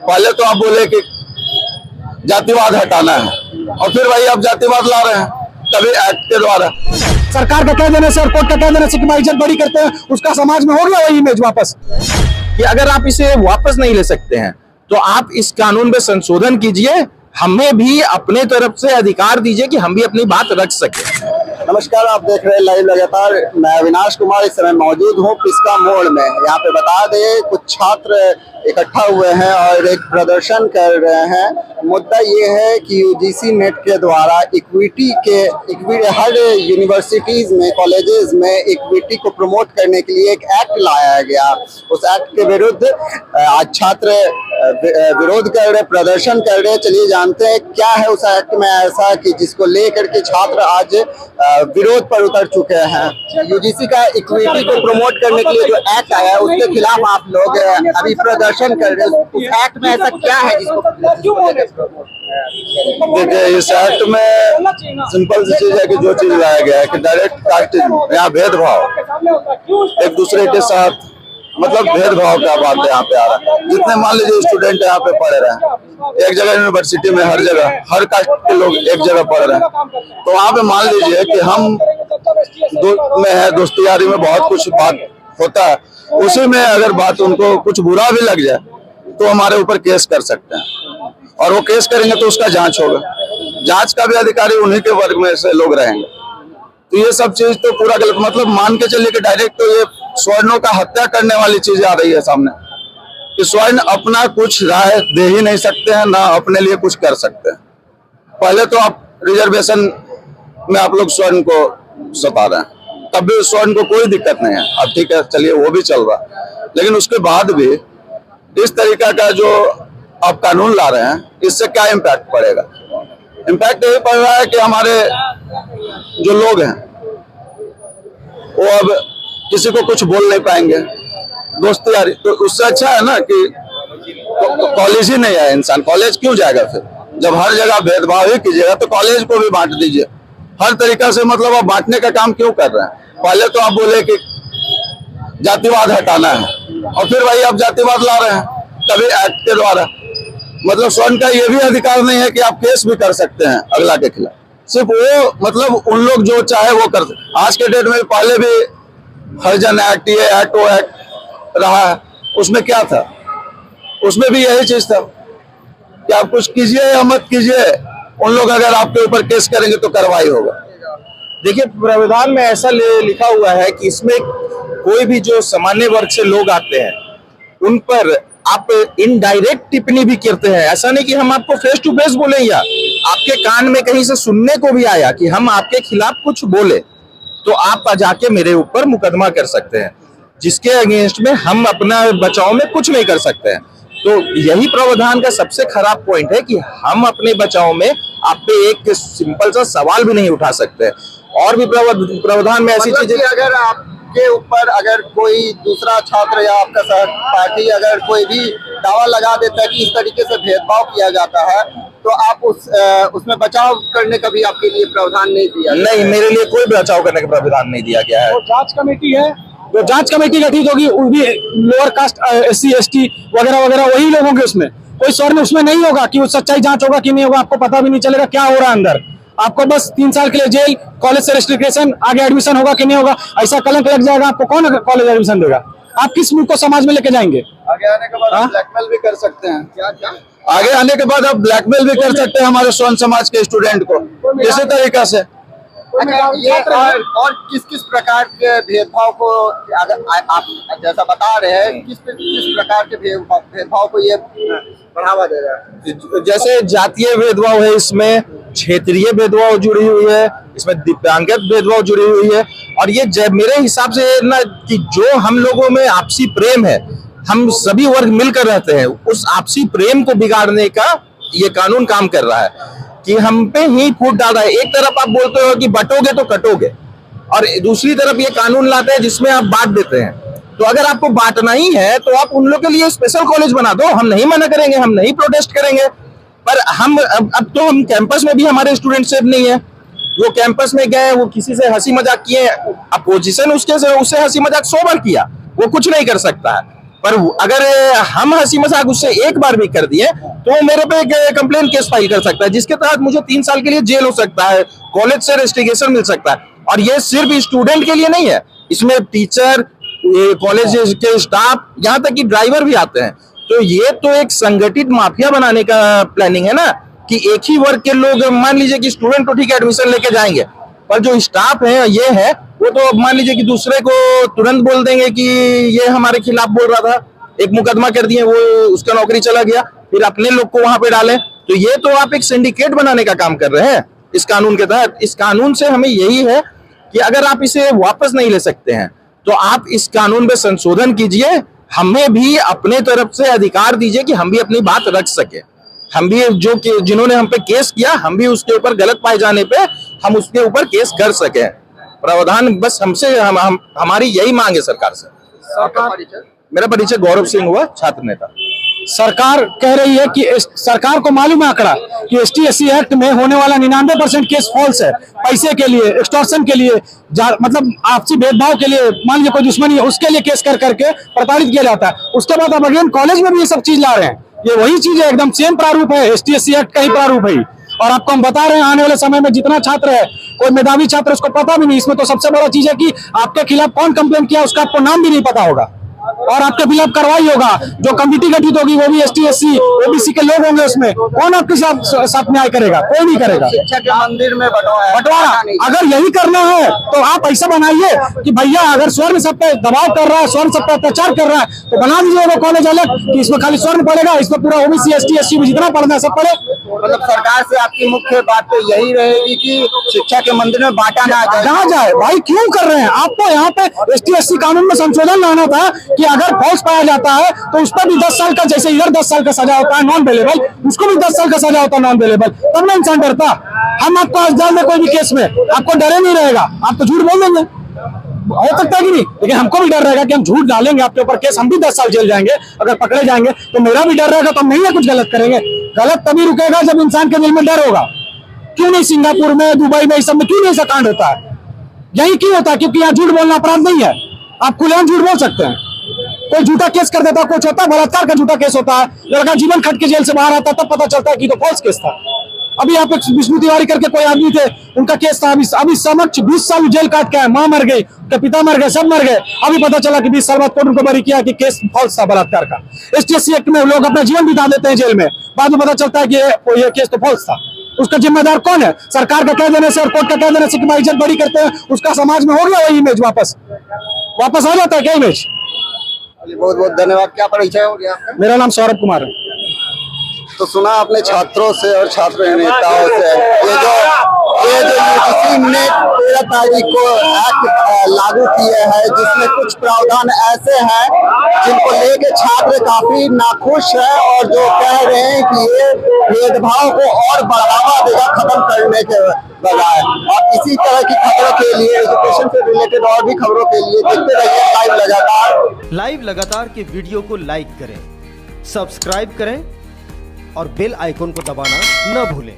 पहले तो आप बोले कि जातिवाद हटाना है और फिर वही आप जातिवाद ला रहे हैं तभी एक्ट के द्वारा। सरकार का कह देने से और कोर्ट का कह देने से कि भाई इज्जत बड़ी करते हैं, उसका समाज में हो गया वही इमेज वापस। कि अगर आप इसे वापस नहीं ले सकते हैं तो आप इस कानून में संशोधन कीजिए, हमें भी अपने तरफ से अधिकार दीजिए कि हम भी अपनी बात रख सकें। नमस्कार, आप देख रहे हैं लाइव लगातार। मैं अविनाश कुमार इस समय मौजूद हूँ पिस्का मोड़ में। यहाँ पे बता दें कुछ छात्र इकट्ठा हुए हैं और एक प्रदर्शन कर रहे हैं। मुद्दा ये है कि यूजीसी नेट के द्वारा इक्विटी हर यूनिवर्सिटीज में, कॉलेजेस में इक्विटी को प्रमोट करने के लिए एक एक्ट लाया गया। उस एक्ट के विरुद्ध आज छात्र विरोध कर रहे, प्रदर्शन कर रहे। चलिए जानते हैं क्या है उस एक्ट में ऐसा कि जिसको लेकर के छात्र आज विरोध पर उतर चुके हैं। यूजीसी का इक्विटी को प्रमोट करने के लिए जो एक्ट आया है उसके खिलाफ आप लोग अभी प्रदर्शन कर रहे हैं। उस एक्ट में ऐसा क्या है जिसको देखिए, इस एक्ट में सिंपल सी चीज है कि जो चीज लाया गया है कि डायरेक्ट कास्टिज्म, यहाँ भेदभाव एक दूसरे के साथ, मतलब भेदभाव का बात यहाँ पे आ रहा है। जितने मान लीजिए स्टूडेंट यहाँ पे पढ़ रहे हैं, एक जगह यूनिवर्सिटी में हर जगह हर कास्ट के लोग एक जगह पढ़ रहे हैं, तो वहाँ पे मान लीजिए कि हम में है दोस्ती यारी में बहुत कुछ बात होता है, उसी में अगर बात उनको कुछ बुरा भी लग जाए तो हमारे ऊपर केस कर सकते हैं और वो केस करेंगे तो उसका जांच होगा। जांच का भी अधिकारी उन्हीं के वर्ग में से लोग रहेंगे। तो ये सब चीज तो पूरा गलत, मतलब मान के चलिए कि डायरेक्ट तो ये स्वर्णों का हत्या करने वाली चीज आ रही है सामने कि स्वर्ण अपना कुछ राय दे ही नहीं सकते हैं, ना अपने लिए कुछ कर सकते हैं। पहले तो आप रिजर्वेशन में आप लोग स्वर्ण को सता रहे हैं, तब भी स्वर्ण को कोई दिक्कत नहीं है। अब ठीक है, चलिए वो भी चल रहा, लेकिन उसके बाद भी इस तरीका का जो आप कानून ला रहे हैं, इससे क्या इम्पैक्ट पड़ेगा? इम्पैक्ट यही पड़ रहा है कि हमारे जो लोग हैं वो अब किसी को कुछ बोल नहीं पाएंगे। दोस्ती यारी तो उससे अच्छा है ना कि कॉलेज ही नहीं है इंसान, कॉलेज क्यों जाएगा? फिर जब हर जगह भेदभाव ही कीजिएगा तो कॉलेज को भी बांट दीजिए हर तरीका से। मतलब आप बांटने का काम क्यों कर रहे हैं? पहले तो आप बोले कि जातिवाद हटाना है और फिर वही आप जातिवाद ला रहे हैं तभी एक्ट के द्वारा। मतलब स्वर्ण का ये भी अधिकार नहीं है कि आप केस भी कर सकते हैं अगला के खिलाफ। सिर्फ वो मतलब उन लोग जो चाहे वो कर। आज के डेट में पहले भी हरिजन एक्ट, ये एक्ट, वो एक्ट रहा है, उसमें क्या था? उसमें भी यही चीज था कि आप कुछ कीजिए या मत कीजिए, उन लोग अगर आपके ऊपर केस करेंगे तो कार्रवाई होगा। देखिए, प्रावधान में ऐसा लिखा हुआ है कि इसमें कोई भी जो सामान्य वर्ग से लोग आते हैं उन पर आप इनडायरेक्ट टिप्पणी भी करते हैं। ऐसा नहीं कि हम आपको फेस टू फेस बोले या आपके कान में कहीं से सुनने को भी आया कि हम आपके खिलाफ कुछ बोले तो आप जाके मेरे ऊपर मुकदमा कर सकते हैं, जिसके अगेंस्ट में हम अपना बचाव में कुछ नहीं कर सकते हैं। तो यही प्रावधान का सबसे खराब पॉइंट है कि हम अपने बचाव में आप पे एक सिंपल सा सवाल भी नहीं उठा सकते। और भी प्रावधान में ऐसी चीजें, अगर आपके ऊपर अगर कोई दूसरा छात्र या आपका सहपाठी अगर कोई भी दावा लगा देता है कि इस तरीके से भेदभाव किया जाता है तो आप उसमें बचाव करने का भी आपके लिए प्रावधान नहीं दिया? नहीं, मेरे लिए कोई बचाव करने का प्रावधान नहीं दिया गया है। और जांच कमेटी है, जो जांच कमेटी गठित होगी वो भी लोअर कास्ट, SC ST वगैरह वगैरह वही लोग होंगे। उसमें कोई स्वर्ण उसमें नहीं होगा कि वो सच्चाई जांच होगा कि नहीं होगा, आपको पता भी नहीं चलेगा क्या हो रहा है अंदर। आपको बस 3 साल के लिए जेल, कॉलेज से रेस्ट्रिक्शन, आगे एडमिशन होगा कि नहीं होगा, ऐसा कलंक लग जाएगा आपको। कौन कॉलेज एडमिशन देगा? आप किस मुल्क को समाज में लेके जाएंगे? आगे आने के बाद आप ब्लैकमेल भी कर सकते हैं। क्या आगे आने के बाद आप ब्लैकमेल भी कर सकते हैं हमारे स्वर्ण समाज के स्टूडेंट को इसी तरीका से। ये और किस किस प्रकार के भेदभाव को अगर आप जैसा बता रहे हैं, किस प्रकार के भेदभाव को ये बढ़ावा दे रहा है? जैसे जातीय भेदभाव है, इसमें क्षेत्रीय भेदभाव जुड़ी हुई है, इसमें दिव्यांगत भेदभाव जुड़ी हुई है। और ये मेरे हिसाब से ना कि जो हम लोगों में आपसी प्रेम है, हम सभी वर्ग मिलकर रहते हैं, उस आपसी प्रेम को बिगाड़ने का ये कानून काम कर रहा है कि हम पे ही फूट डाल रहा है। एक तरफ आप बोलते हो कि बटोगे तो कटोगे और दूसरी तरफ ये कानून लाते हैं जिसमें आप बांट देते हैं। तो अगर आपको बांटना ही है तो आप उन लोग के लिए स्पेशल कॉलेज बना दो, हम नहीं मना करेंगे, हम नहीं प्रोटेस्ट करेंगे। पर हम अब तो हम कैंपस में भी हमारे स्टूडेंट सेफ नहीं है। वो कैंपस में गए, वो किसी से हंसी मजाक किए, अपोजिशन उससे हंसी मजाक 100 बार किया, वो कुछ नहीं कर सकता है। पर अगर हम हंसी मजाक उससे एक बार भी कर दिए तो वो मेरे पे कंप्लेन केस फाइल कर सकता है, जिसके तहत मुझे 3 साल के लिए जेल हो सकता है, कॉलेज से रेस्ट्रिक्शन मिल सकता है। और ये सिर्फ स्टूडेंट के लिए नहीं है, इसमें टीचर, कॉलेज के स्टाफ, यहाँ तक कि ड्राइवर भी आते हैं। तो ये तो एक संगठित माफिया बनाने का प्लानिंग है ना, कि एक ही वर्ग के लोग, मान लीजिए कि स्टूडेंट तो ठीक है एडमिशन लेके जाएंगे, पर जो स्टाफ है ये है वो तो मान लीजिए कि दूसरे को तुरंत बोल देंगे कि ये हमारे खिलाफ बोल रहा था, एक मुकदमा कर दिए, वो उसका नौकरी चला गया, फिर अपने लोग को वहां पे डालें। तो ये तो आप एक सिंडिकेट बनाने का काम कर रहे हैं इस कानून के तहत। इस कानून से हमें यही है कि अगर आप इसे वापस नहीं ले सकते हैं तो आप इस कानून में संशोधन कीजिए, हमें भी अपने तरफ से अधिकार दीजिए कि हम भी अपनी बात रख सके। हम भी जो कि जिन्होंने हम पे केस किया, हम भी उसके ऊपर गलत पाए जाने पे हम उसके ऊपर केस कर सके। प्रावधान बस हमसे हमारी यही मांग है सरकार से। मेरा परिचय गौरव सिंह हुआ, छात्र नेता। सरकार कह रही है कि सरकार को मालूम है आंकड़ा कि ST/SC एक्ट में होने वाला 99% केस फॉल्स है, पैसे के लिए, एक्सटॉर्शन के लिए, मतलब आपसी भेदभाव के लिए, मान लीजिए कोई दुश्मनी है उसके लिए केस कर करके प्रताड़ित किया जाता है। उसके बाद अब अगेन कॉलेज में भी ये सब चीज ला रहे हैं। ये वही चीज है, एकदम सेम प्रारूप है, ST/SC एक्ट का ही प्रारूप है। और आपको हम बता रहे हैं आने वाले समय में जितना छात्र है, कोई मेधावी छात्र, उसको पता भी नहीं। इसमें तो सबसे बड़ा चीज है कि आपके खिलाफ कौन कंप्लेन किया उसका आपको नाम भी नहीं पता होगा और आपके खिलाफ कार्रवाई होगा। जो कमेटी गठित होगी वो भी ST/SC OBC के लोग होंगे उसमें, कौन आपके साथ न्याय करेगा? कोई नहीं करेगा। शिक्षा के मंदिर में बंटवारा अगर यही करना है तो आप ऐसा बनाइए कि भैया अगर स्वर्ण सब पे दबाव कर रहा है, स्वर्ण सब पे अत्याचार कर रहा है, तो बना दीजिए वो कॉलेज अलग कि इसमें खाली स्वर्ण पड़ेगा, इसमें पूरा OBC ST/SC में जितना पढ़ना है सब पढ़े। मतलब सरकार से आपकी मुख्य बात तो यही रहेगी कि शिक्षा के मंदिर में बांटा ना जाए। भाई क्यों कर रहे हैं? आपको यहाँ पे ST/SC कानून में संशोधन लाना था कि अगर फॉल्स पाया जाता है तो उस पर भी 10 साल का, जैसे इधर 10 साल का सजा होता है नॉन अवेलेबल, उसको भी 10 साल का सजा होता है नॉन अवेलेबल, तब ना इंसान डरता। हम आपको आज डाल दे कोई भी केस में, आपको डरे नहीं रहेगा, आप तो झूठ बोल देंगे, हो सकता है कि नहीं, लेकिन हमको भी डर रहेगा कि हम झूठ डालेंगे आपके ऊपर केस, हम भी 10 साल जेल जाएंगे अगर पकड़े जाएंगे। तो मेरा भी डर रहेगा, तो हम नहीं है कुछ गलत करेंगे। गलत तभी रुकेगा जब इंसान के दिल में डर होगा। क्यों नहीं सिंगापुर में, दुबई में, इस सब में क्यों नहीं ऐसा कांड होता है? यही क्यों होता है? क्योंकि यहाँ झूठ बोलना अपराध नहीं है, आप खुलेआम झूठ बोल सकते हैं। कोई झूठा केस कर देता, कुछ होता है, बलात्कार का झूठा केस होता है, लड़का जीवन खट के जेल से बाहर आता, तब पता चलता है कि तो फॉल्स केस था। अभी यहाँ पे विष्णु तिवारी करके कोई आदमी थे, उनका केस था, अभी समक्ष 20 साल जेल काट के आए, माँ मर गई, उनके पिता मर गए, सब मर गए। अभी पता चला कि 20 साल बाद कोर्ट उनको बरी किया कि केस फॉल्स था बलात्कार का। ST/SC एक्ट में लोग अपना जीवन बिता देते हैं जेल में, बाद में पता चलता है कि ये केस तो फॉल्स था। उसका जिम्मेदार कौन है? सरकार का कह देने से और कोर्ट का कह देने से कि भाई इज्जत बड़ी करते हैं, उसका समाज में हो गया वही इमेज वापस आ जाता है क्या इमेज? बहुत बहुत धन्यवाद। क्या परिचय हो गया आपका? मेरा नाम सौरभ कुमार है। तो सुना अपने छात्रों से और छात्र नेताओं से, ये जो UGC ने 13 तारीख को एक्ट लागू किए हैं जिसमें कुछ प्रावधान ऐसे हैं जिनको लेके छात्र काफी नाखुश है और जो कह रहे हैं कि ये भेदभाव को और बढ़ावा देगा खत्म करने के बजाय। और इसी तरह की खबरों के लिए, एजुकेशन से रिलेटेड और भी खबरों के लिए देखते रहिए लाइव लगातार के वीडियो को लाइक करें, सब्सक्राइब करें और बेल आइकन को दबाना न भूलें।